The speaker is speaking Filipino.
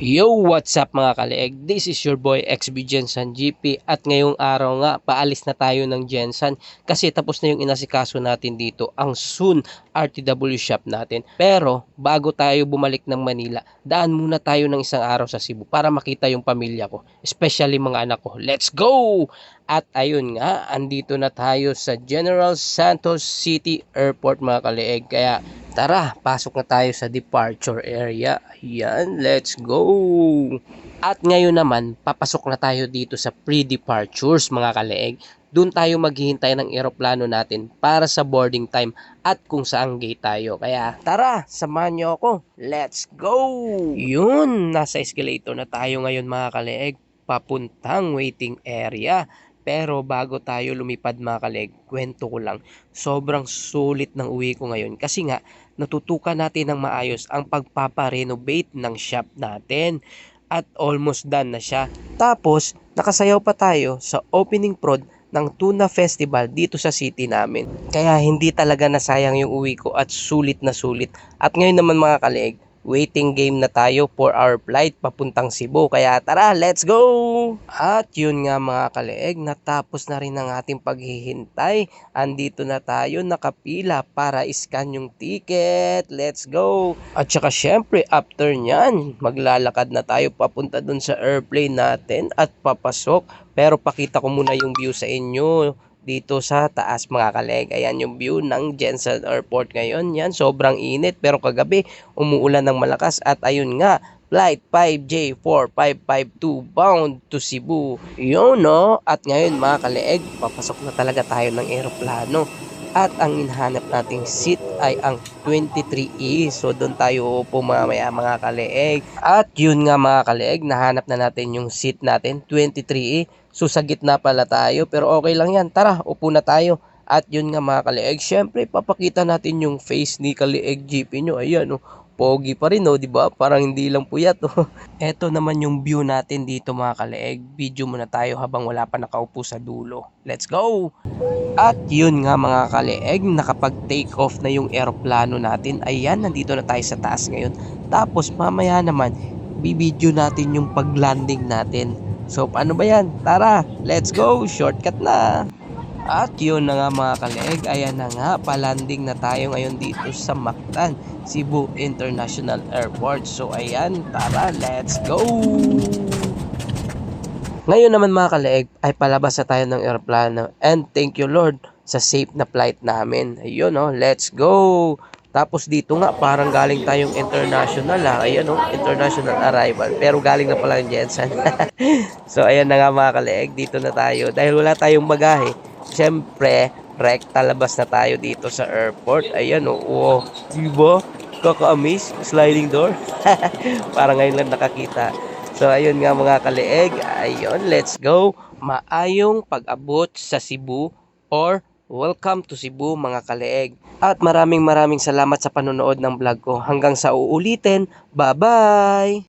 Yo, what's up mga kaleeg? This is your boy XB Jensen GP at ngayong araw nga paalis na tayo ng Jensen kasi tapos na yung inasikaso natin dito, ang Soon RTW shop natin. Pero bago tayo bumalik ng Manila, daan muna tayo ng isang araw sa Cebu para makita yung pamilya ko, especially mga anak ko. Let's go! At ayun nga, andito na tayo sa General Santos City Airport mga kaleeg. Kaya tara, pasok na tayo sa departure area. Ayan, let's go! At ngayon naman, papasok na tayo dito sa pre-departures mga kaleeg. Doon tayo maghihintay ng eroplano natin para sa boarding time at kung saan gate tayo. Kaya tara, samahan nyo ako. Let's go! Yun, nasa escalator na tayo ngayon mga kaleeg. Papuntang waiting area. Pero bago tayo lumipad mga kaleg, kwento ko lang, sobrang sulit ng uwi ko ngayon kasi nga natutukan natin ng maayos ang pagpaparenovate ng shop natin at almost done na siya. Tapos nakasayaw pa tayo sa opening prod ng Tuna Festival dito sa city namin. Kaya hindi talaga nasayang yung uwi ko at sulit na sulit. At ngayon naman mga kaleg, waiting game na tayo for our flight papuntang Cebu. Kaya tara, let's go! At yun nga mga kaleeg, natapos na rin ang ating paghihintay. Andito na tayo nakapila para iscan yung ticket. Let's go! At saka syempre after nyan, maglalakad na tayo papunta dun sa airplane natin at papasok. Pero pakita ko muna yung view sa inyo dito sa taas mga kaleg. Ayan yung view ng Jensen Airport ngayon. Yan, sobrang init pero kagabi umuulan ng malakas at ayun nga, flight 5J4552 bound to Cebu. Yun no, at ngayon mga kaleeg, papasok na talaga tayo ng eroplano. At ang hinahanap nating seat ay ang 23E. So doon tayo upo mamaya mga kaleeg. At yun nga mga kaleeg, nahanap na natin yung seat natin, 23E. So sa gitna pala tayo pero okay lang yan. Tara, upo na tayo. At yun nga mga kaleeg, syempre papakita natin yung face ni Kaleeg GP nyo. Ayan oh, pogi pa rin oh, di ba? Parang hindi lang puyat oh. Ito naman yung view natin dito mga kaleeg. Video muna tayo habang wala pa nakaupo sa dulo. Let's go! At yun nga mga kaleeg, nakapag-take off na yung eroplano natin. Ayan, nandito na tayo sa taas ngayon. Tapos mamaya naman, bibidyo natin yung pag-landing natin. So paano ba yan? Tara, let's go! Shortcut na! At yun na nga mga kaleeg, ayan na nga, palanding na tayo ngayon dito sa Mactan, Cebu International Airport. So ayan, tara, let's go! Ngayon naman mga kaleeg ay palabas na tayo ng eroplano and thank you Lord sa safe na flight namin. Ayun oh, let's go! Tapos dito nga parang galing tayong international Ayan oh, international arrival. Pero galing na pala yung Jensen. So ayan na nga mga kaleeg, dito na tayo. Dahil wala tayong bagahe, syempre rekta labas na tayo dito sa airport. Ayan oh, wow, diba? Kaka-amaze, sliding door. Parang ngayon lang nakakita. So ayun nga mga kaleeg, ayun, let's go. Maayong pag-abot sa Cebu or welcome to Cebu mga kaleeg. At maraming salamat sa panonood ng vlog ko. Hanggang sa uulitin, bye-bye!